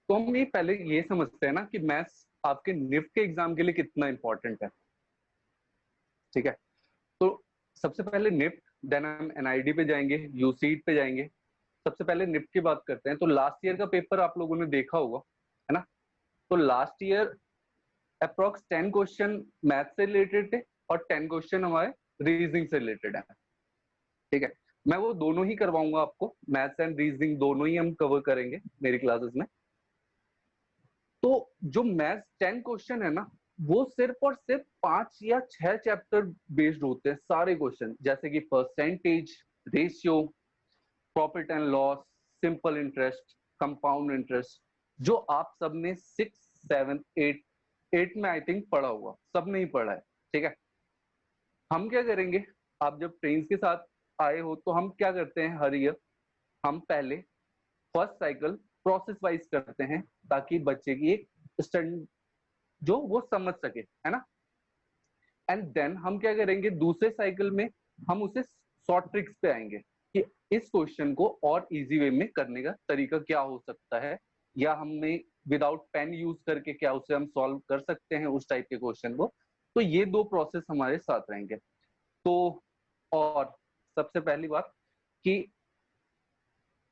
तो हम ये पहले ये समझते हैं ना कि मैथ्स आपके निफ्ट के एग्जाम के लिए कितना इंपॉर्टेंट है। ठीक है, तो सबसे पहले निफ्ट, देन हम एनआईडी पे जाएंगे, यूसीट पे जाएंगे। सबसे पहले निफ्ट की बात करते हैं। तो लास्ट ईयर का पेपर आप लोगों ने देखा होगा, है ना। तो last year approx 10 question math से रिलेटेड थे और 10 क्वेश्चन हमारे रीजनिंग से रिलेटेड है। ठीक है, मैं वो दोनों ही करवाऊंगा आपको, मैथ्स एंड रीजनिंग दोनों ही हम कवर करेंगे मेरी क्लासेस में। तो जो मैथ्स 10 क्वेश्चन है ना, वो सिर्फ और सिर्फ 5 या 6 चैप्टर बेस्ड होते हैं सारे क्वेश्चन, जैसे कि percentage, ratio, profit and loss, simple interest, compound interest, जो आप सबने 6, 7, 8 में आई थिंक पढ़ा हुआ, सबने ही पढ़ा है। ठीक है, हम क्या करेंगे, आप जब ट्रेन के साथ आए हो तो हम क्या करते हैं, हर ईयर हम पहले फर्स्ट साइकिल प्रोसेस वाइज करते हैं, ताकि बच्चे की एक स्टडी जो वो समझ सके, है ना। एंड देन हम क्या करेंगे, दूसरे साइकिल में हम उसे शॉर्ट ट्रिक्स पे आएंगे कि इस क्वेश्चन को और इजी वे में करने का तरीका क्या हो सकता है, या हमें विदाउट पेन यूज करके क्या उसे हम सॉल्व कर सकते हैं उस टाइप के क्वेश्चन को। तो ये दो प्रोसेस हमारे साथ रहेंगे। तो और सबसे पहली बात कि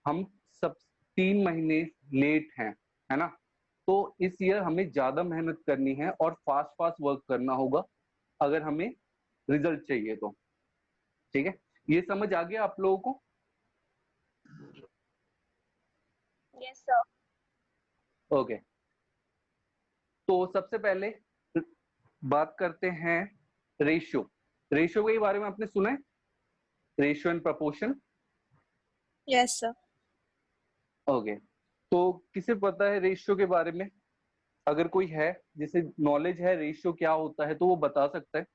हम सब 3 महीने लेट हैं, है ना। तो इस ईयर हमें ज्यादा मेहनत करनी है और फास्ट फास्ट वर्क करना होगा अगर हमें रिजल्ट चाहिए तो। ठीक है, ये समझ आ गया आप लोगों को? Yes sir. ओके, तो सबसे पहले बात करते हैं रेशियो। रेशियो के बारे में आपने सुना है, ratio and proportion? Yes sir. Okay, तो किसे पता है रेशियो के बारे में? अगर कोई है जिसे नॉलेज है रेशियो क्या होता है तो वो बता सकता है।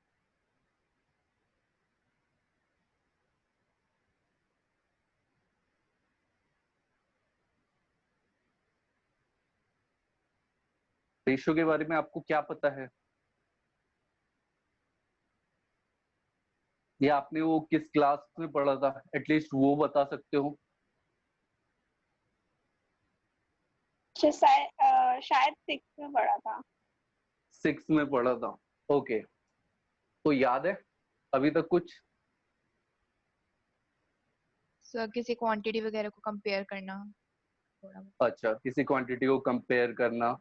रेशियो के बारे में आपको क्या पता है, या आपने वो किस क्लास में पढ़ा था, एटलीस्ट वो बता सकते हो। शायद 6 में पढ़ा था। 6 में पढ़ा था, ओके। तो याद है अभी तक कुछ? सर किसी क्वांटिटी वगैरह को कंपेयर करना थोड़ा। अच्छा, किसी क्वांटिटी को कंपेयर करना,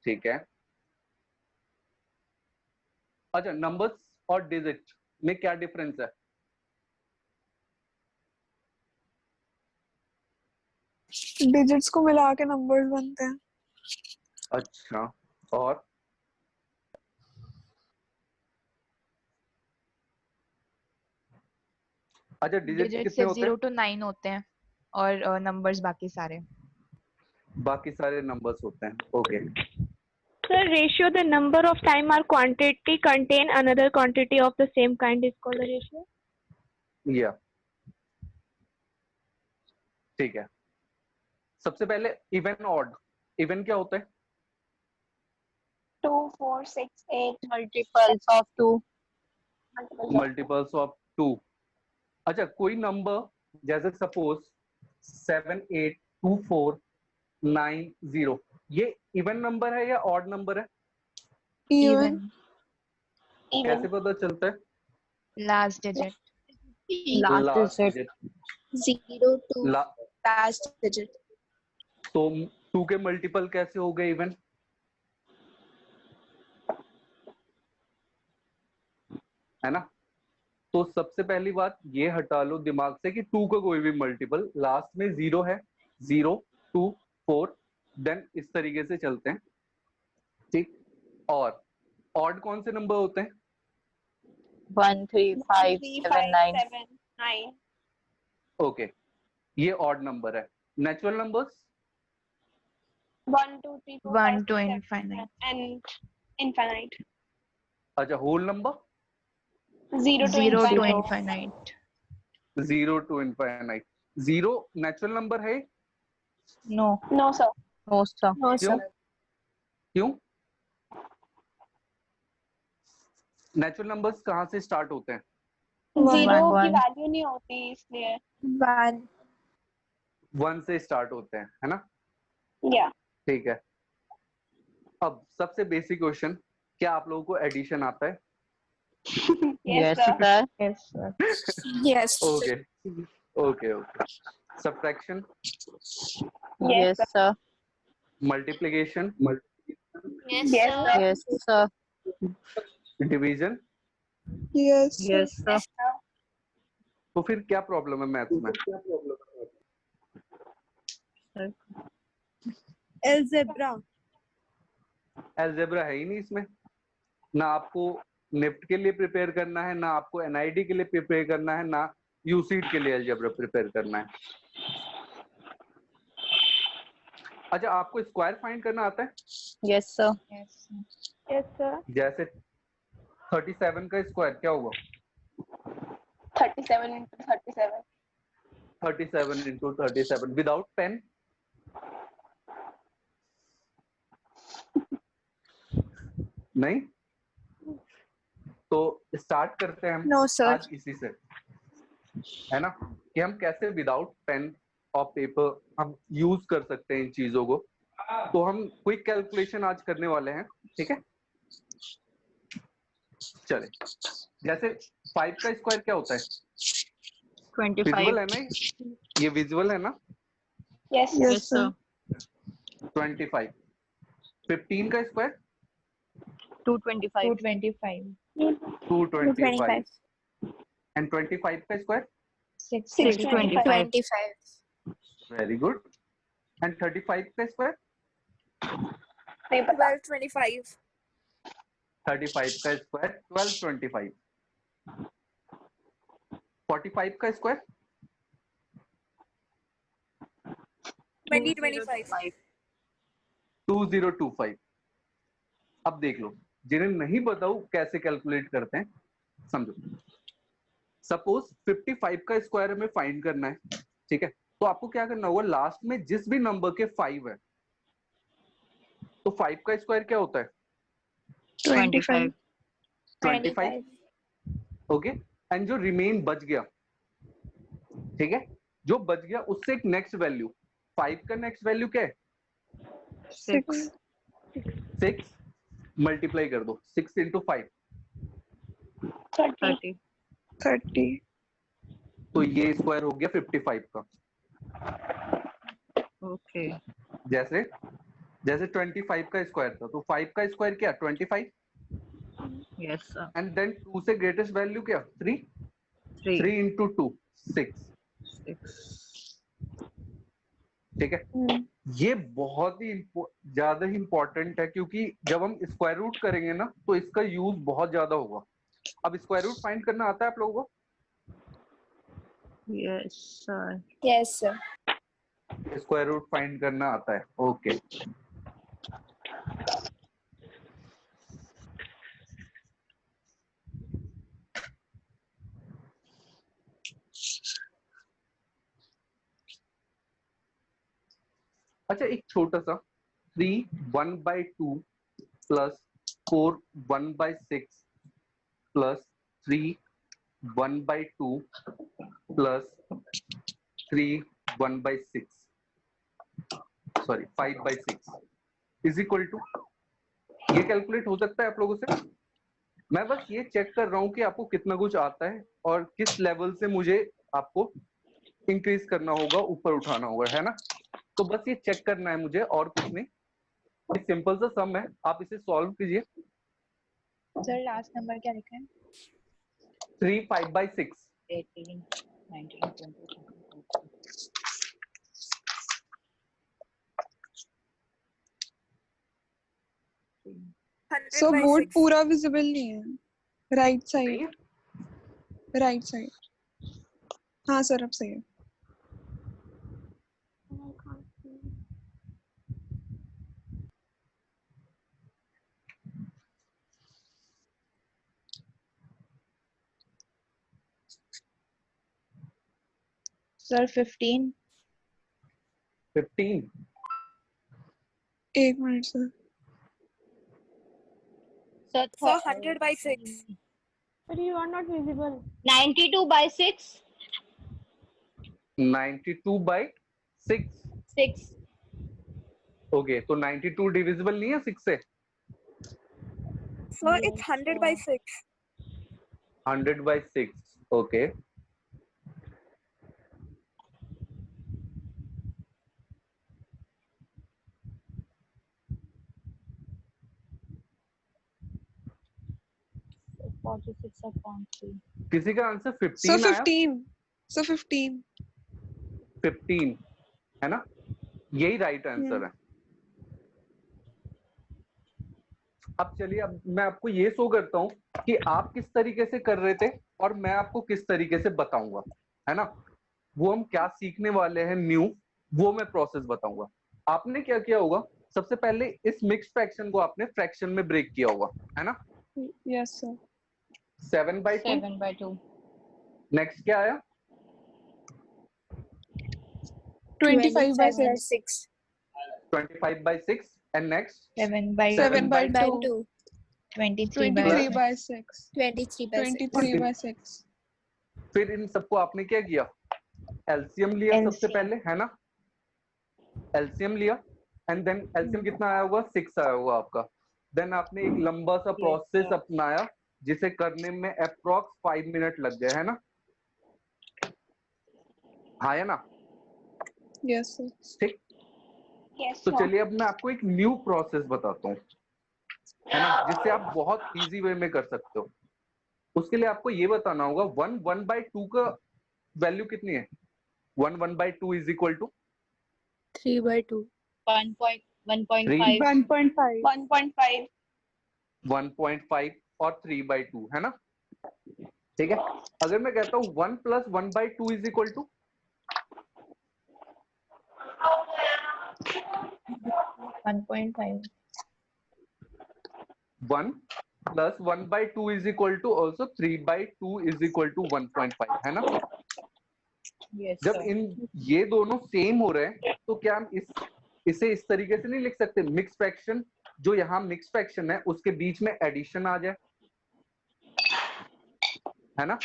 ठीक है। अच्छा, नंबर्स और डिजिट में क्या डिफरेंस है? डिजिट्स को मिला के नंबर्स बनते हैं। अच्छा, और अच्छा, डिजिट डिजिट कितने सिर्फ होते 0 हैं? to 9 होते हैं और नंबर्स बाकी सारे। बाकी सारे नंबर्स होते हैं, okay. Sir, ratio the number of time our quantity contain another quantity of the same kind is called a ratio. या ठीक है, सबसे पहले इवन ऑड। इवन क्या होता है? 2, 4, 6, 8 मल्टीपल्स ऑफ 2। Multiples of 2। अच्छा, कोई नंबर जैसे सपोज 7, 8, 2, 4, 9, 0, ये इवन नंबर है या ऑड नंबर है? इवन। कैसे पता चलता है? Last digit. Last digit. 0 to last digit. तो 2 के मल्टीपल कैसे हो गए इवन? है ना। तो सबसे पहली बात ये हटा लो दिमाग से कि 2 का कोई भी मल्टीपल लास्ट में 0 है। 0, 2, 4, देन इस तरीके से चलते हैं, ठीक। और ऑड कौन से नंबर होते हैं? 1, 3, 5, 7, 9। 7, 9. ओके, ये ऑड नंबर है। Natural numbers 1, 2, 3, 4, 5, 1 to 6, 7, infinite। and infinite. अच्छा, whole number 0 to 0 to infinite. infinite। 0 to infinite. 0 natural number है? No. No sir. No sir. No क्यों? sir. क्यों? नेचुरल नंबर्स कहाँ से स्टार्ट होते हैं? 0 की 1। वैल्यू नहीं होती इसलिए 1. 1 से स्टार्ट होते हैं, है ना। Yeah. ठीक है, अब सबसे बेसिक क्वेश्चन, क्या आप लोगों को एडिशन आता है? Yes, sir. Yes, sir. Yes. Okay okay okay. Subtraction, Yes, sir. Multiplication, Yes, sir. Yes, sir. Division, Yes. Yes, sir. तो फिर क्या प्रॉब्लम है मैथ्स में? Algebra. अलजेब्रा है ही नहीं इसमें, ना आपको निफ्ट के लिए प्रिपेयर करना है, ना आपको एनआईडी के लिए प्रिपेयर करना है, ना यूसीट के लिए अलजेब्रा प्रिपेयर करना है। अच्छा, आपको स्क्वायर फाइंड करना आता है? Yes, sir. Yes. Yes, sir. जैसे 37 का स्क्वायर क्या होगा? 37 into 37. 37 into 37 without pen? नहीं? तो स्टार्ट करते हैं हम No, sir. आज इसी से, है ना, कि हम कैसे विदाउट पेन और पेपर हम यूज कर सकते हैं इन चीजों को। तो हम क्विक कैलकुलेशन आज करने वाले हैं, ठीक है? चले, जैसे 5 का स्क्वायर क्या होता है? 25. विजुअल है ना, ये विजुअल है ना? Yes, Yes, sir. 25। 15 का स्क्वायर 225. 225. 225 एंड 25 का स्क्वायर 625. वेरी गुड, एंड 35 का स्क्वायर 1225. 35 का स्क्वायर 1225। 45 का स्क्वायर 2025. 2025। अब देख लो, जिन्हें नहीं पता वो कैसे कैलकुलेट करते हैं, समझो। सपोज 55 का स्क्वायर हमें फाइंड करना है, ठीक है? तो आपको क्या करना होगा, लास्ट में जिस भी नंबर के 5 है, तो 5 का स्क्वायर क्या होता है? 25. 25। ओके, एंड जो रिमेन बच गया, ठीक है, जो बच गया उससे एक नेक्स्ट वैल्यू, 5 का नेक्स्ट वैल्यू क्या है? 6. 6 मल्टीप्लाई कर दो, 6 into 5, 30. 30. तो ये स्क्वायर हो गया 55 का। Okay. जैसे 25 का स्क्वायर था, तो 5 का स्क्वायर क्या? 25, Yes, sir. एंड देन 2 से ग्रेटेस्ट वैल्यू क्या? 3। 3. 3 into 2 6, 6. ठीक है? ये बहुत ही ज्यादा ही इंपॉर्टेंट है, क्योंकि जब हम स्क्वायर रूट करेंगे ना, तो इसका यूज बहुत ज्यादा होगा। अब स्क्वायर रूट फाइंड करना आता है आप लोगों को? Yes, sir. Yes, sir. Square root find करना आता है, ओके। अच्छा, एक छोटा सा 3 1/2 plus 4 1/6 plus 3 1/2 plus 3 1/6, sorry 5/6 is equal to, ये कैलकुलेट हो सकता है आप लोगों से? मैं बस ये चेक कर रहा हूँ कि आपको कितना कुछ आता है और किस लेवल से मुझे आपको इंक्रीज करना होगा, ऊपर उठाना होगा, है ना? तो बस ये चेक करना है मुझे, और कुछ नहीं। सिंपल सा सम है, आप इसे सॉल्व कीजिए। सर लास्ट नंबर क्या लिखा है? 3 5/6। 18, 19, 20. So board पूरा visible नहीं है. Right side. Right side. हाँ सर, अब सही है. सर 15. 15। एक minute sir. Sir, 100/6. But you are not visible. 92/6. 92/6। 6. Okay, तो 92 डिविजिबल नहीं है 6 से? Sir, it's 100 by 6. 100 by 6. Okay, So 46 upon 3. किसी का आंसर So 15 आया? 15. So 15. 15 है ना, यही राइट आंसर है। अब चलिए, अब मैं आपको ये शो करता हूँ कि आप किस तरीके से कर रहे थे और मैं आपको किस तरीके से बताऊंगा, है ना। वो हम क्या सीखने वाले हैं न्यू, वो मैं प्रोसेस बताऊंगा। आपने क्या किया होगा, सबसे पहले इस मिक्स फ्रैक्शन को आपने फ्रैक्शन में ब्रेक किया होगा, है ना। Yes, sir. 7/2। 7/2. नेक्स्ट क्या आया? 25 by 6. 25/6। And next 7/2. 7/2. 23/2. 23 by 6. 23 by 6. 23 by 6. फिर इन सबको आपने क्या किया, एलसीएम लिया सबसे LCM. पहले, है ना। एलसीएम लिया एंड देन एलसीएम कितना आया होगा, 6 आया होगा आपका। देन आपने एक लंबा सा प्रोसेस sir. अपनाया जिसे करने में अप्रॉक्स 5 मिनट लग गए, है ना। हाँ है ना, Yes, sir. ठीक। Yes, तो sir. चलिए अब मैं आपको एक न्यू प्रोसेस बताता हूँ, है ना, जिससे आप बहुत इजी वे में कर सकते हो। उसके लिए आपको ये बताना होगा 1/2 का वैल्यू कितनी है। 1/2 इज इक्वल टू 3 by 2. 1.5. 1.5. 1.5. 1.5 और 3/2, है ना। ठीक है, अगर मैं कहता हूँ 1 + 1/2 is equal to 1.5. 1 + 1/2 is equal to also 3/2 is equal to 1.5, है ना। Yes, जब sir. इन ये दोनों सेम हो रहे हैं तो क्या हम इसे इस तरीके से नहीं लिख सकते, मिक्स फ्रैक्शन, जो यहाँ मिक्स फ्रैक्शन है उसके बीच में एडिशन आ जाए, है ना।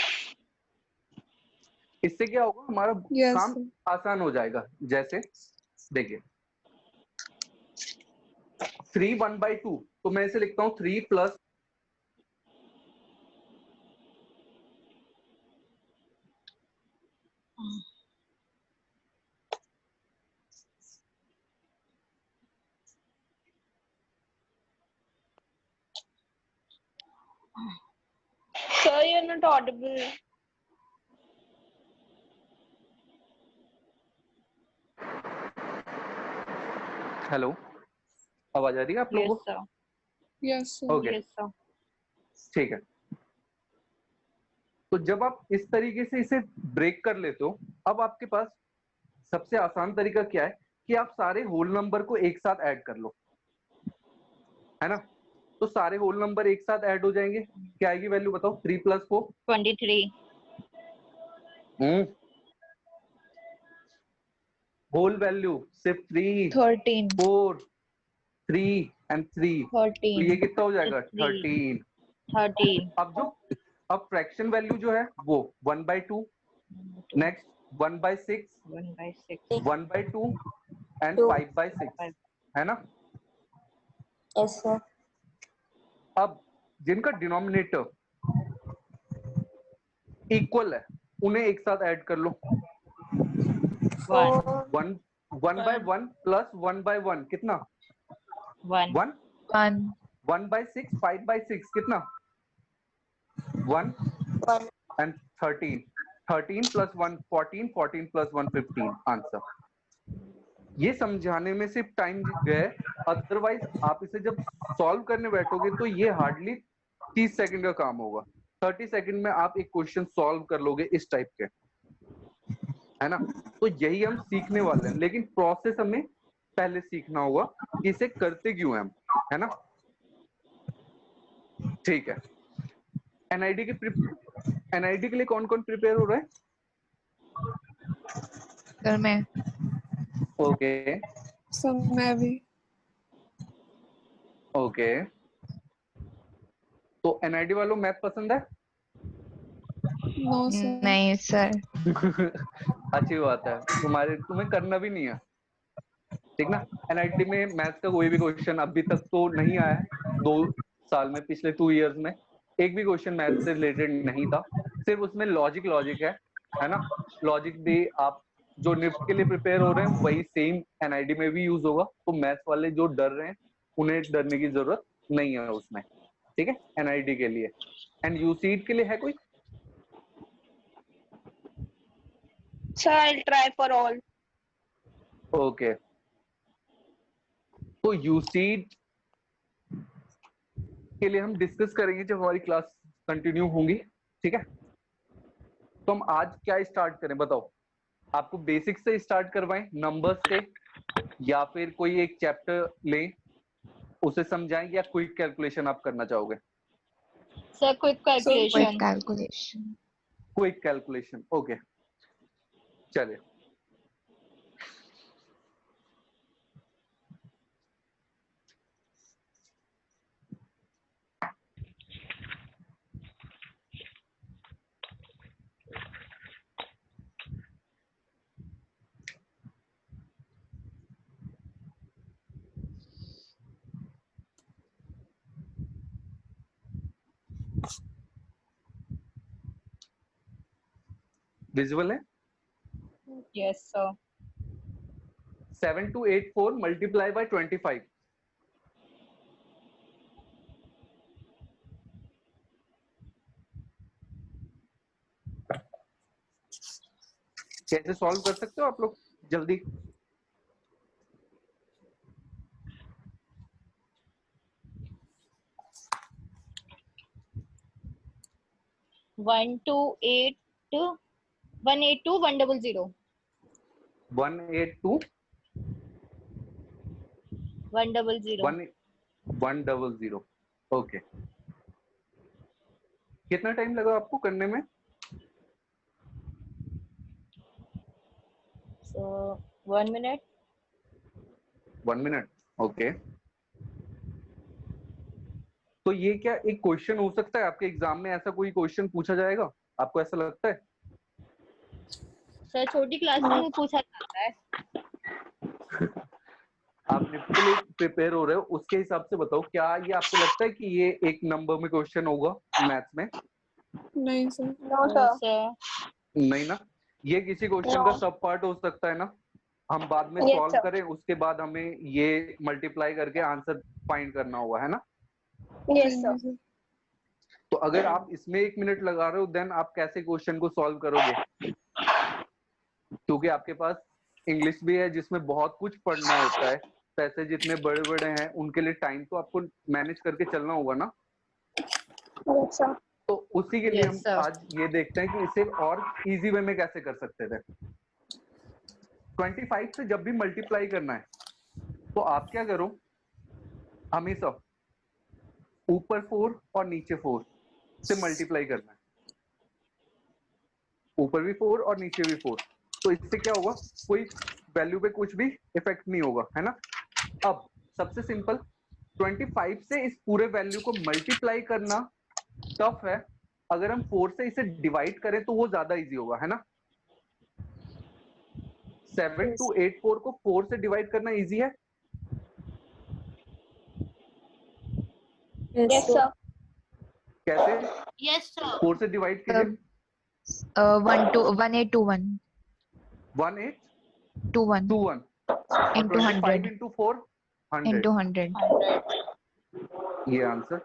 इससे क्या होगा, हमारा Yes, काम sir. आसान हो जाएगा। जैसे देखिए 3 1/2, तो मैं इसे लिखता हूँ 3 + Sir, you're not audible. Hello, आवाज आ रही है आप Yes, लोगों को? sir. Yes, sir. Okay, Yes, sir. ठीक है। तो जब आप इस तरीके से इसे ब्रेक कर लेते हो, अब आपके पास सबसे आसान तरीका क्या है कि आप सारे होल नंबर को एक साथ ऐड कर लो, है ना। तो सारे होल नंबर एक साथ ऐड हो जाएंगे, क्या आएगी वैल्यू बताओ। 3 + 4 23. होल वैल्यू सिर्फ 3 13. 4 3 एंड 3, तो 13. ये कितना हो जाएगा, 13. 13। अब फ्रैक्शन वैल्यू जो है वो 1/2, नेक्स्ट 1/6, 1/6. 1/2 एंड 5/6, है ना। Yes, sir. अब जिनका डिनोमिनेटर इक्वल है उन्हें एक साथ ऐड कर लो। 1. 1/1 + 1/1 कितना, 1. 1। 1. 1/6 5/6 कितना, 1 एंड 13 13 + 1 14 14 + 1 15 आंसर। ये समझाने में सिर्फ टाइम गए, अदरवाइज आप इसे जब सॉल्व करने बैठोगे तो ये हार्डली 30 सेकंड का काम होगा। 30 सेकंड में आप एक क्वेश्चन सॉल्व कर लोगे इस टाइप के, है ना। तो यही हम सीखने वाले हैं, लेकिन प्रोसेस हमें पहले सीखना होगा कि इसे करते क्यों हैं हम, है ना। ठीक है, एनआईडी के लिए कौन कौन प्रिपेयर हो रहा है? सर मैं ओके So मैं भी. ओके, तो एनआईडी वालों मैथ पसंद है? No, sir. नहीं सर. अच्छी बात है, तुम्हें करना भी नहीं है। ठीक ना। एनआईटी में मैथ्स का कोई भी क्वेश्चन अभी तक तो नहीं आया है, 2 साल में, पिछले 2 इयर्स में एक भी क्वेश्चन मैथ्स से रिलेटेड नहीं था। सिर्फ उसमें लॉजिक है ना। लॉजिक भी आप जो निफ्ट के लिए प्रिपेयर हो रहे हैं वही सेम एनआईडी में भी यूज होगा। तो मैथ्स वाले जो डर रहे हैं उन्हें डरने की जरूरत नहीं है उसमें, ठीक है, एनआईडी के लिए। एंड यूसीट के लिए है कोई? Sir, I'll try for all. Okay, तो यूसीट के लिए हम डिस्कस करेंगे जब हमारी क्लास कंटिन्यू होंगी, ठीक है। तो हम आज क्या स्टार्ट करें बताओ? आपको बेसिक से स्टार्ट करवाएं, नंबर्स से, या फिर कोई एक चैप्टर लें उसे समझाएं, या क्विक कैलकुलेशन आप करना चाहोगे? Sir quick calculation. Calculation. Quick calculation, okay, चलिए। विजुअल है? Yes sir. 7284 multiply by 25। कैसे सॉल्व कर सकते हो आप लोग जल्दी? One two eight 182 100 182 100। 100, ओके। कितना टाइम लगा आपको करने में? So 1 minute. 1 minute, okay. तो ये क्या एक क्वेश्चन हो सकता है आपके एग्जाम में? ऐसा कोई क्वेश्चन पूछा जाएगा, आपको ऐसा लगता है? सर छोटी क्लास में पूछा जाता है। आप निफ्ट के लिए प्रिपेयर हो रहे हो, उसके हिसाब से बताओ, क्या ये आपको लगता है कि ये एक नंबर में क्वेश्चन होगा मैथ्स में? नहीं सर। No, sir. सर नहीं ना। ये किसी क्वेश्चन का सब पार्ट हो सकता है ना, हम बाद में Yes, सॉल्व sir. करें, उसके बाद हमें ये मल्टीप्लाई करके आंसर फाइंड करना होगा, है ना। Yes, sir. नहीं सर। तो अगर आप इसमें 1 मिनट लगा रहे हो, देन आप कैसे क्वेश्चन को सॉल्व करोगे? क्योंकि आपके पास इंग्लिश भी है जिसमें बहुत कुछ पढ़ना होता है, पैसे जितने बड़े बड़े हैं उनके लिए टाइम तो आपको मैनेज करके चलना होगा ना। Yes, sir. तो उसी के लिए Yes, हम sir. आज ये देखते हैं कि इसे और इजी वे में कैसे कर सकते थे। 25 से जब भी मल्टीप्लाई करना है तो आप क्या करो, हमेशा ऊपर 4 और नीचे 4 से मल्टीप्लाई करना है। ऊपर भी 4 और नीचे भी 4, तो इससे क्या होगा, कोई वैल्यू पे कुछ भी इफेक्ट नहीं होगा, है ना। अब सबसे सिंपल 25 से इस पूरे वैल्यू को मल्टीप्लाई करना टफ है। अगर हम 4 से इसे डिवाइड करें तो वो ज्यादा इजी होगा, है ना। 7284 को 4 से डिवाइड करना इजी है? Yes, sir. कैसे? Yes sir. 4 से डिवाइड कीजिए। 1821 1821 और into 25 100 into 4 100, into 100. ये आंसर।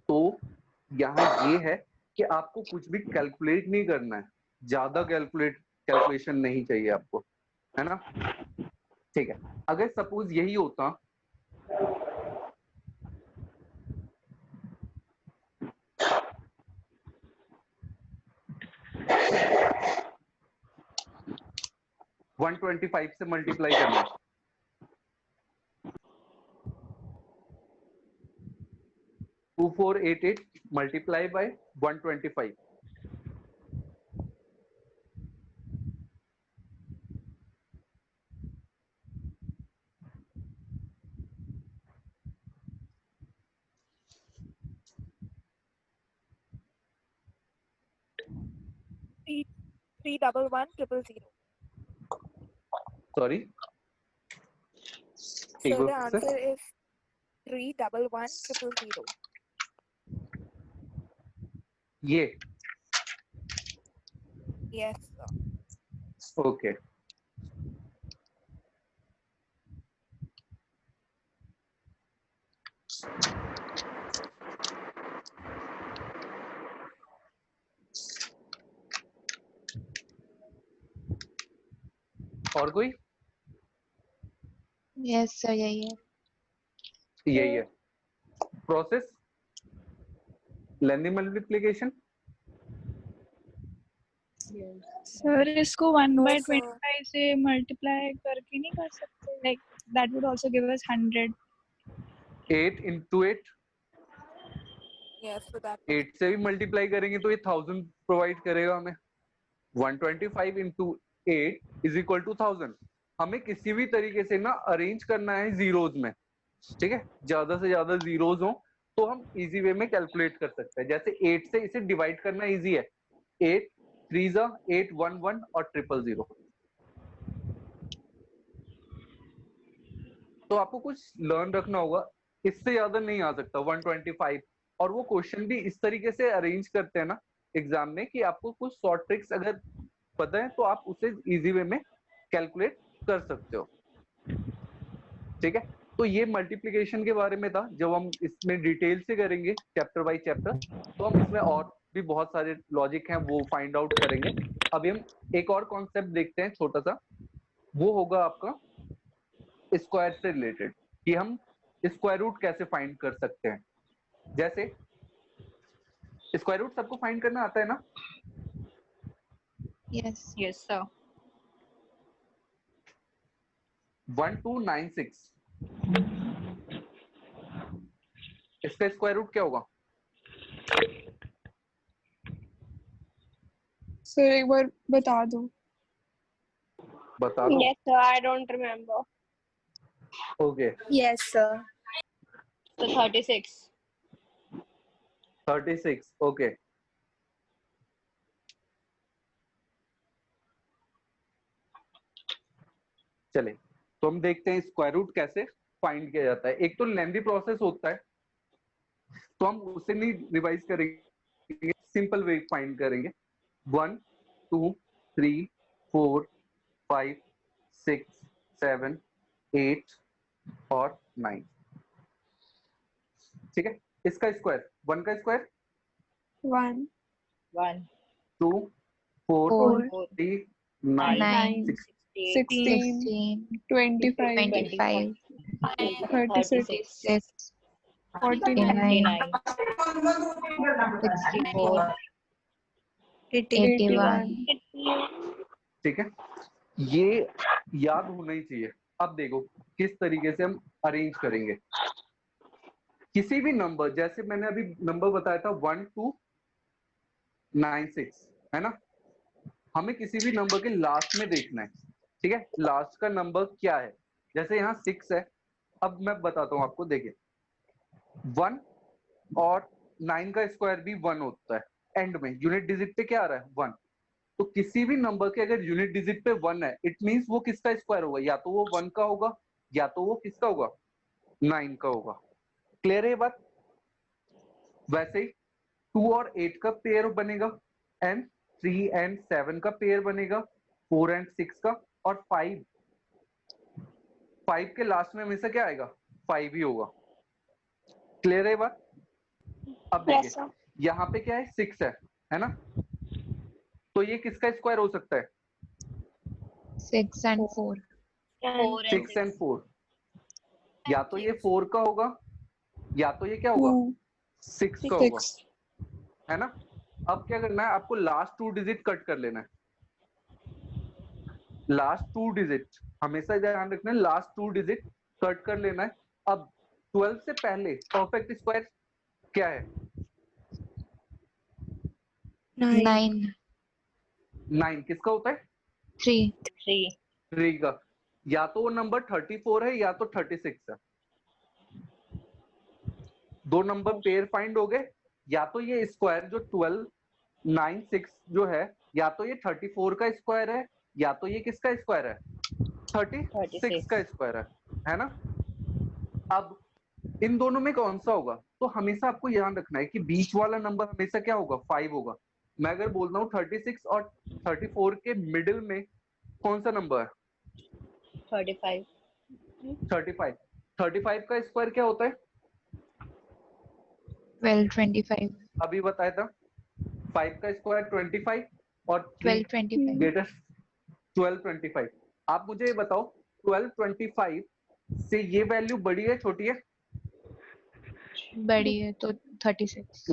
तो यहाँ ये है कि आपको कुछ भी कैलकुलेट नहीं करना है, ज्यादा कैलकुलेशन नहीं चाहिए आपको, है ना। ठीक है, अगर सपोज यही होता 125 से मल्टीप्लाई करना है, 2488 मल्टीप्लाई बाय 125, 311,000. सॉरी, So एक the बार से। answer is 311,000. ये Yes, sir. ओके। और कोई? यस सर, यही है। यही है प्रोसेस, लेंदी मल्टीप्लिकेशन। सर इसको 1/25 sir. से मल्टीप्लाई करके नहीं कर सकते? Like that would also give us 100. 8 into 8, Yes, so that 8 से भी मल्टीप्लाई करेंगे तो ये 1000 प्रोवाइड करेगा हमें। 125 into 8 is equal to 1000। हमें किसी भी तरीके से ना अरेंज करना है जीरोज में, ठीक है? ज्यादा से ज्यादा जीरोज हो तो हम इजी वे में कैलकुलेट कर सकते हैं। जैसे 8 से इसे डिवाइड करना इजी है। 8 3 8 1 1 और 000। तो आपको कुछ लर्न रखना होगा, इससे ज्यादा नहीं आ सकता 125। और वो क्वेश्चन भी इस तरीके से अरेंज करते हैं ना एग्जाम में कि आपको कुछ शॉर्ट ट्रिक्स अगर पता है तो आप उसे इजी वे में कैलकुलेट कर सकते हो, ठीक है? तो ये मल्टीप्लिकेशन के बारे में था। जब हम इसमें डिटेल से करेंगे चैप्टर बाय चैप्टर तो हम इसमें और भी बहुत सारे लॉजिक हैं वो फाइंड आउट करेंगे। अभी हम एक और कॉन्सेप्ट देखते हैं छोटा सा, वो होगा आपका स्क्वायर से रिलेटेड, कि हम स्क्वायर रूट कैसे फाइंड कर सकते हैं। जैसे स्क्वायर रूट सबको फाइंड करना आता है ना? Yes yes sir. 1296, इसका स्क्वायर रूट क्या होगा? सर एक बार बता दो। बता दो। Yes, sir. I don't remember. Okay, Yes, sir. तो 36। 36 ओके। चले तो हम देखते हैं स्क्वायर रूट कैसे फाइंड किया जाता है। एक तो लेंदी प्रोसेस होता है तो हम उसे नहीं रिवाइज करेंगे, सिंपल वे फाइंड करेंगे। 1 2 3 4 5 6 7 8 और 9, ठीक है? इसका स्क्वायर 1 का स्क्वायर 1 1 2 4 4 3 9 9 6 16 16 25 25 36 6 49 64 81 ठीक है? ये याद होना ही चाहिए। अब देखो किस तरीके से हम अरेंज करेंगे किसी भी नंबर। जैसे मैंने अभी नंबर बताया था 1296, है ना? हमें किसी भी नंबर के लास्ट में देखना है, ठीक है? लास्ट का नंबर क्या है? जैसे यहाँ 6 है। अब मैं बताता हूँ आपको, देखिए 1 और 9 का स्क्वायर भी 1 होता है। एंड में यूनिट डिजिट पे क्या आ रहा है? 1। तो किसी भी नंबर के अगर यूनिट डिजिट पे 1 है, इट मींस वो किसका स्क्वायर होगा? या तो वो 1 का होगा या तो वो किसका होगा? 9 का होगा। क्लियर है ये बात? वैसे ही 2 और 8 का पेयर बनेगा, एंड 3 एंड 7 का पेयर बनेगा, 4 एंड 6 का, और 5 के लास्ट में हमेशा क्या आएगा? 5 ही होगा। क्लियर है ये बात? अब Yes, देखिए sir. यहाँ पे क्या है? 6 है ना? तो ये किसका स्क्वायर हो सकता है? 6 and 4 And 6 एंड 4। या तो ये 4 का होगा या तो ये क्या होगा? 6 का होगा, 6 है ना? अब क्या करना है आपको? लास्ट 2 डिजिट कट कर लेना है। लास्ट 2 डिजिट हमेशा ध्यान रखना है, लास्ट 2 डिजिट कट कर लेना है। अब 12 से पहले परफेक्ट स्क्वायर क्या है? 9 9 किसका होता है? 3 3 का। या तो वो नंबर 34 है या तो 36 है। दो नंबर पेयर फाइंड हो गए। या तो ये स्क्वायर जो 12 9 6 जो है या तो ये 34 का स्क्वायर है या तो ये किसका स्क्वायर है, 36 का स्क्वायर है ना। अब इन दोनों में कौन सा होगा, तो हमेशा आपको ध्यान रखना है कि बीच वाला नंबर हमेशा क्या होगा, 5 होगा। मैं अगर बोल रहा हूँ 36 और 34 के मिडिल में कौन सा नंबर है, 35। 35 का स्क्वायर क्या होता है, 1225। अभी बताया था, 5 का स्क्वायर 25 और 1225। ग्रेटेस्ट 1225। आप मुझे ये बताओ 1225 से ये वैल्यू बड़ी है छोटी है, बड़ी है तो 36।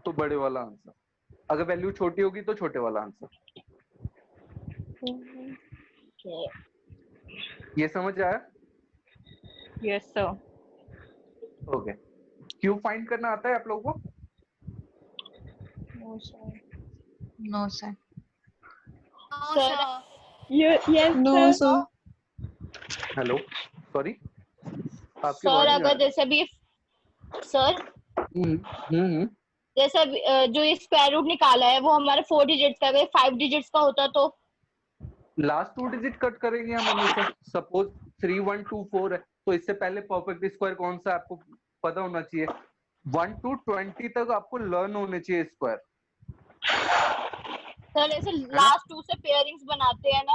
तो बड़े वाला आंसर, अगर वैल्यू छोटी होगी तो छोटे वाला आंसर। ये समझ आया? Yes sir. Okay. Cube find करना आता है आप लोगों को? No sir. Sir Yes, no sir. Sir. Hello, sorry आपकी सर आवाज नहीं आ अगर जैसे भी सर रही। जैसे जो ये स्क्वायर रूट निकाला है वो हमारे 4 डिजिट्स का, अगर 5 डिजिट्स का होता तो लास्ट 2 डिजिट कट करेंगे हम हमेशा। सपोज 3124 है तो इससे पहले परफेक्ट स्क्वायर कौन सा आपको पता होना चाहिए, 1 to 20 तक आपको लर्न होने चाहिए स्क्वायर। सर ऐसे लास्ट 2 से पेयरिंग्स बनाते हैं ना,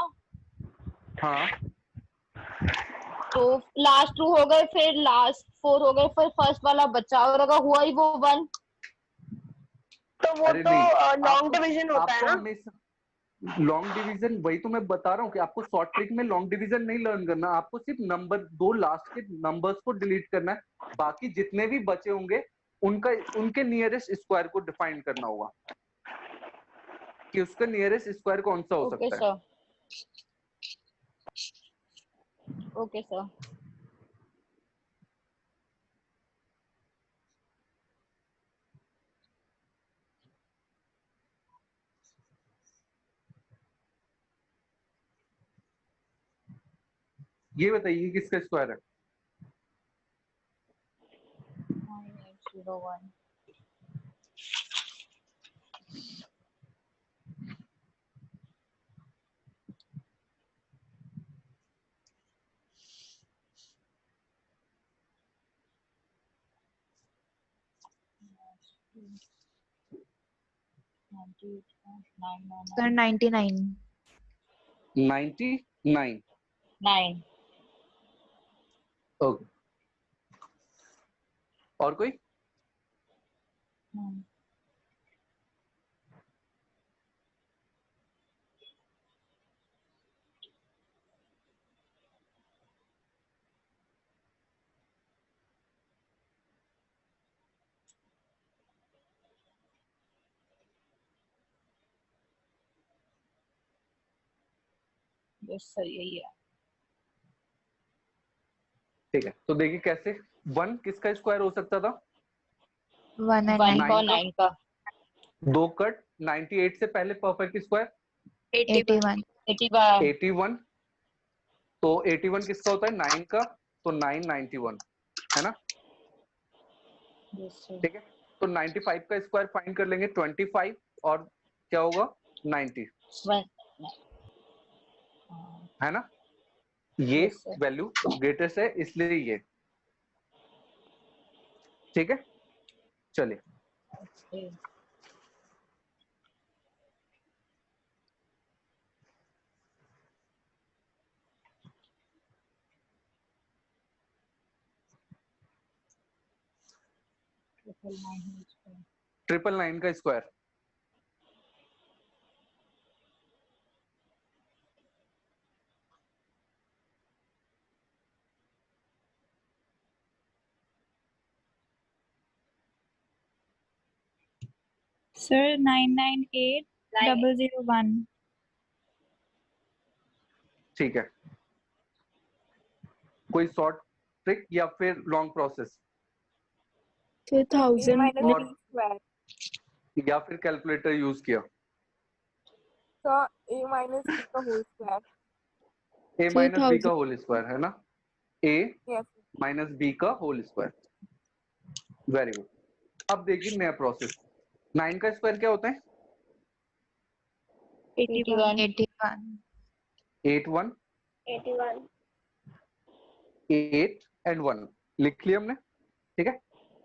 हाँ, तो लास्ट 2 हो गए, फिर लास्ट 4 हो गए, फिर फर्स्ट वाला बचा और अगर हुआ ही वो 1, तो वो अरे तो नहीं, लॉन्ग डिवीजन होता है आपको ना। हमेशा लॉन्ग डिवीजन, वही तो मैं बता रहा हूँ कि आपको शॉर्ट ट्रिक में लॉन्ग डिवीजन नहीं लर्न करना, आपको सिर्फ नंबर 2 लास्ट के नंबर्स को डिलीट करना है, बाकी जितने भी बचे होंगे उनके नियरेस्ट स्क्वायर को डिफाइन करना होगा कि उसका नियरेस्ट स्क्वायर कौन सा हो ओके सकता है। सर। Okay sir. ये बताइए किसका स्क्वायर है, 9801। सर 99। 99। 9। ओके, और कोई? यस सर यही है। ठीक है, तो देखिए कैसे 1 किसका स्क्वायर हो सकता था, 1 and 1 9। का 9 का 2 कट 98 से पहले परफेक्ट स्क्वायर 81। 81, तो 81 किसका होता है, 9 का, तो 9 91 है ना। ठीक है, तो 95 का स्क्वायर फाइंड कर लेंगे, 25 और क्या होगा 90 है ना। ये Yes, sir. वैल्यू ग्रेटेस्ट है इसलिए ये, ठीक है। चलिए ट्रिपल 9 का स्क्वायर, Sir, 998001. ठीक है। कोई शॉर्ट ट्रिक या फिर लॉन्ग प्रोसेस, 2000 और या फिर कैलकुलेटर यूज किया, So a minus b का whole square. a minus B का होल स्क्वायर है ना, a Yes. माइनस बी का होल स्क्वायर। Very good. अब देखिए नया प्रोसेस, 9 का स्क्वायर क्या होता है, 81. 81. 8 1 81. 8 एंड 1 लिख लिया हमने, ठीक है।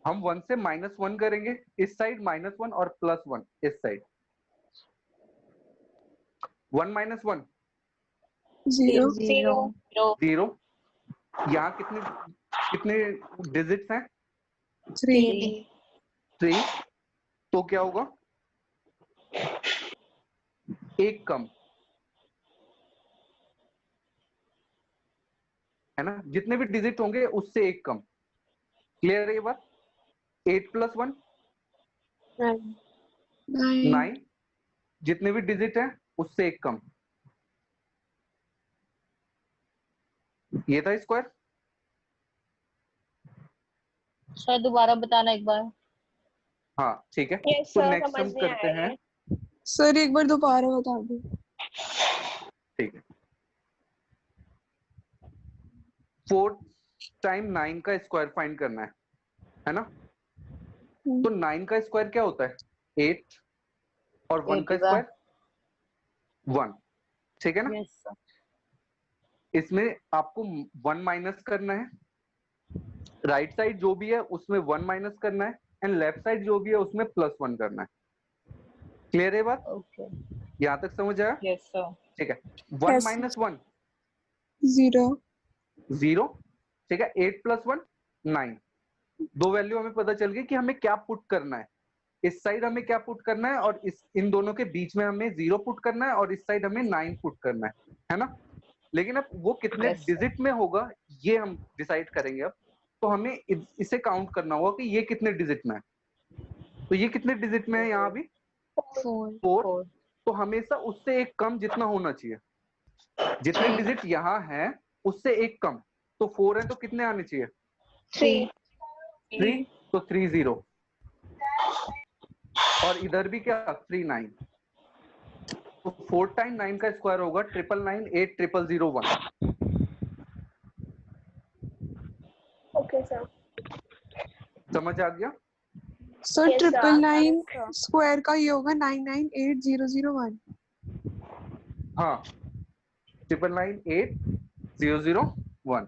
हम 1 से -1 करेंगे इस साइड, -1 और +1 इस साइड। 1 - 1 0 0. 0। यहाँ कितने कितने डिजिट्स हैं? 3 3। तो क्या होगा? एक कम, है ना, जितने भी डिजिट होंगे उससे एक कम। क्लियर है ये बात? 8 + 1 9 9, जितने भी डिजिट हैं उससे एक कम। ये था स्क्वायर। सर दोबारा बताना एक बार। हाँ ठीक है, यस तो सर, नेक्स्ट समझ हम नहीं करते आया हैं, ये। सर एक बार दोबारा बता दो। ठीक है। 4 टाइम 9 का स्क्वायर फाइंड करना है ना। तो 9 का स्क्वायर क्या होता है? 8, और 1 का 81. स्क्वायर 1, ठीक है ना। Yes sir. इसमें आपको 1 माइनस करना है, राइट साइड जो भी है उसमें 1 माइनस करना है, एंड लेफ्ट साइड जो भी है उसमें +1 करना है। क्लियर है बात? ओके। यहां तक समझ आया? Yes sir. ठीक है। 1 Yes, - 1 0 0, ठीक है। 8 + 1 9। दो वैल्यू हमें पता चल गई कि हमें क्या पुट करना है। इस साइड हमें क्या पुट करना है, और इन दोनों के बीच में हमें 0 पुट करना है, और इस साइड हमें 9 पुट करना है ना। लेकिन अब वो कितने Yes, sir. डिजिट में होगा ये हम डिसाइड करेंगे अब। तो हमें इसे काउंट करना होगा कि ये कितने डिजिट में है। तो ये कितने डिजिट में है यहाँ अभी? 4. 4। तो हमेशा उससे एक कम जितना होना चाहिए, जितने 3. डिजिट यहाँ हैं उससे एक कम। तो 4 है तो कितने आने चाहिए? 3. 3। तो 3 0, और इधर भी क्या? 3 9। तो 4 टाइम 9 का स्क्वायर होगा 999 8 0 0 1। Okay sir. समझ आ गया? Sir Yes, sir. 999 Yes, sir. Square का ये होगा 998001। हाँ, 999 8 0 0 1।